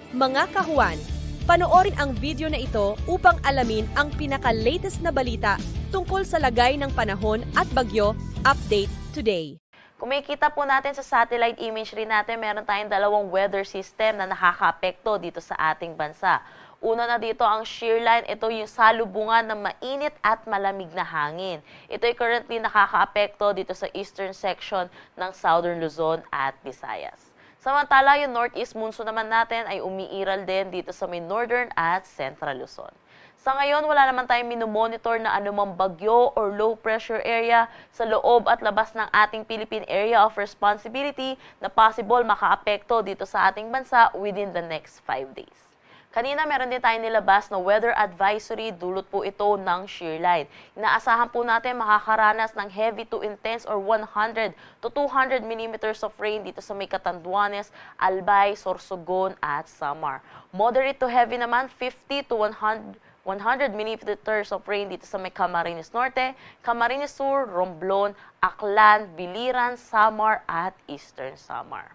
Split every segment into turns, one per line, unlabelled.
Mga kahuan, panoorin ang video na ito upang alamin ang pinaka-latest na balita tungkol sa lagay ng panahon at bagyo. Update today.
Kung makikita po natin sa satellite imagery natin, meron tayong dalawang weather system na nakakaapekto dito sa ating bansa. Una na dito ang shear line, ito yung salubungan ng mainit at malamig na hangin. Ito ay currently nakakaapekto dito sa eastern section ng Southern Luzon at Visayas. Samantala, yung northeast monsoon naman natin ay umiiral din dito sa may northern at central Luzon. Sa ngayon, wala naman tayong minomonitor na anumang bagyo or low pressure area sa loob at labas ng ating Philippine Area of Responsibility na possible makaapekto dito sa ating bansa within the next 5 days. Kanina meron din tayong nilabas na weather advisory, dulot po ito ng shear line. Inaasahan po natin makakaranas ng heavy to intense or 100 to 200 millimeters of rain dito sa may Catanduanes, Albay, Sorsogon at Samar. Moderate to heavy naman, 50 to 100 millimeters of rain dito sa may Camarines Norte, Camarines Sur, Romblon, Aklan, Biliran, Samar at Eastern Samar.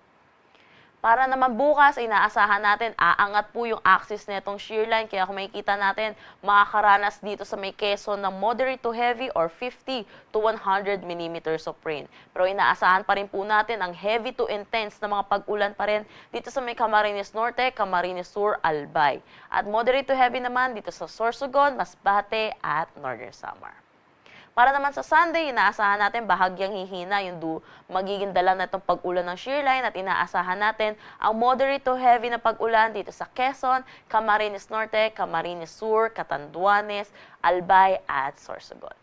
Para naman bukas, inaasahan natin, aangat po yung axis nitong shear line. Kaya kung makikita natin, makakaranas dito sa may Quezon ng moderate to heavy or 50 to 100 millimeters of rain. Pero inaasahan pa rin po natin ang heavy to intense na mga pag-ulan pa rin dito sa may Camarines Norte, Camarines Sur, Albay. At moderate to heavy naman dito sa Sorsogon, Masbate at Northern Samar. Para naman sa Sunday, inaasahan natin bahagyang hihina yung magiging dala na itong pag-ulan ng shear line at inaasahan natin ang moderate to heavy na pag-ulan dito sa Quezon, Camarines Norte, Camarines Sur, Catanduanes, Albay at Sorsogon.